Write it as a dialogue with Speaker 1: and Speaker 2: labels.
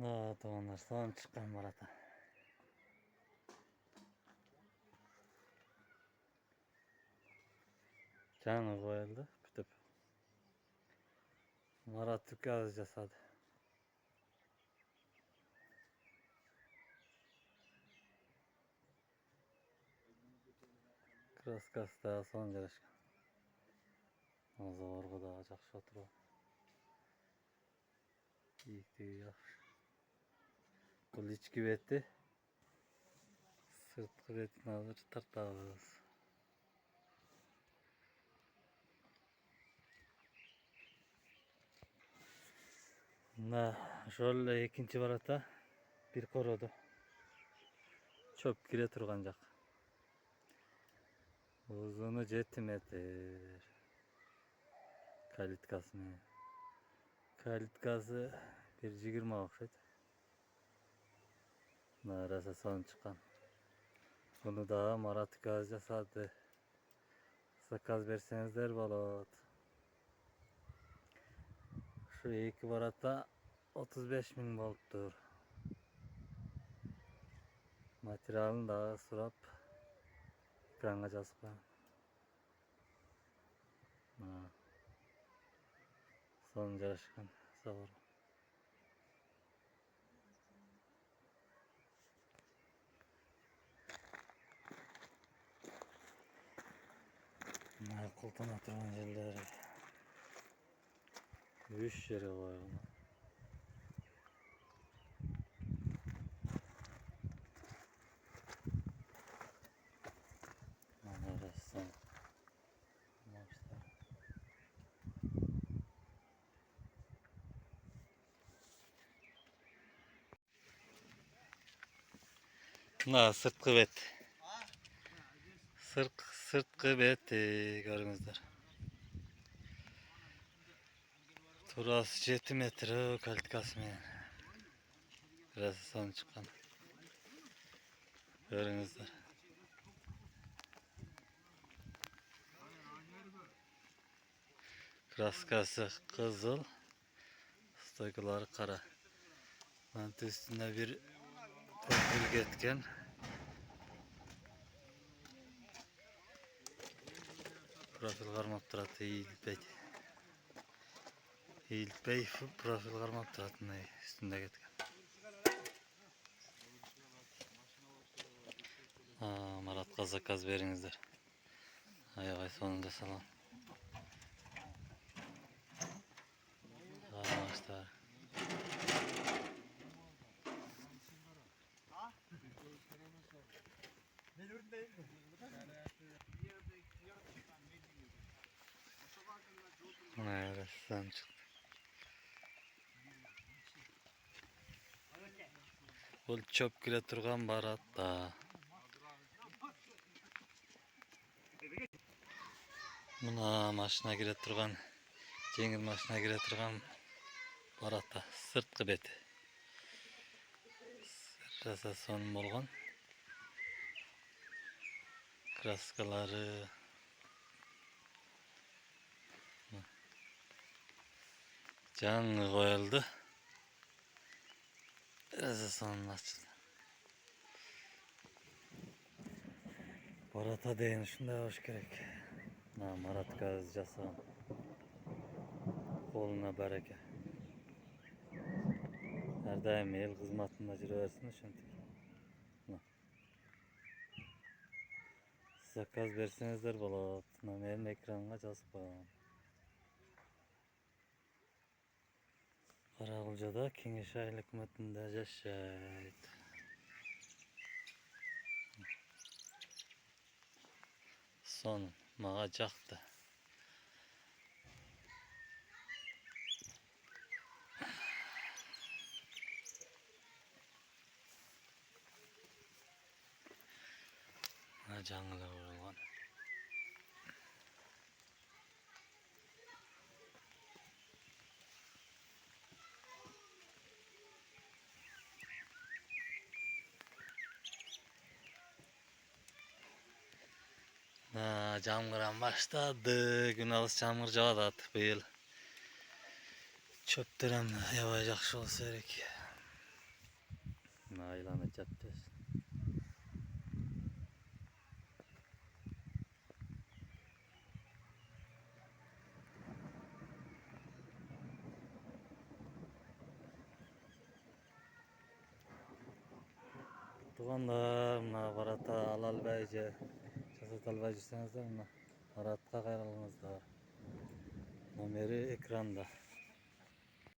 Speaker 1: Doğanlar son çıkan Marat'a. Canı koyuldu. Kütüp. Marat tük yazacağız hadi. Kraskası daha son yarışkan. O zorgu da acak şotru. İyik değil yakış. Bu iç güvetti. Sırt güvetini alır tırtağız. Şöyle ikinci barata bir korodu. Çöp gire turgancak. Uzunu 7 metre. Kalitkası mı? Kalitkası bir cigirma okşaydı. Narasa son çıkan. Bunu da Marat Gazca sattı. Sakaz verseniz der balat. Şu iki barata 35.000 volttur. Materialini daha sırap ekrana жазған. Son жарышқан savur. Koltuğun oturgan yerleri 3 yere koyuldu. Arasın. Sırtkı bet. Sırtkı bet görünüzler. Turası 7 metre kalitkası mı? Biraz son çıkan. Görünüzler. Kraskası kızıl. Stoykaları kara. Mantı üstünde bir profil getken. Profil karmap duratı Eğilbey profil karmap duratı üstünde getken. Marat kaz verinizler. Ayağay sonunda salam. Ağaçlar. Neresinden çıktı. Bu çöp güle turgan barat da. Buna maşına gire turgan, jengil maşına gire turgan barat da. Sırtkı beti. Sırrasa son bolgan. Kraskaları. Canlı koyuldu. Biraz son açıldı. Barata değin şunda hoş gerek. Marat Gazcası. Koluna bereke. Her daim el hizmetinde cüreversin şimdi. Sakaz versenizler balat. Benim ekranına жазып. Karagılca'da Kengeşehir hükümetinde yaşaydı. Son mağacaktı. Canlılar vurulgan. Camgıran başladı. Gün alış camgır jağadı bu yıl. Çöptürem yavaş yaxşı olsa gerek. Nailhanı Caddesi. Tuğanlar, Barata, Alalbeyce, Çasat Albaycısınız da mı? Maratka kayralığınızda. Numeri ekranda.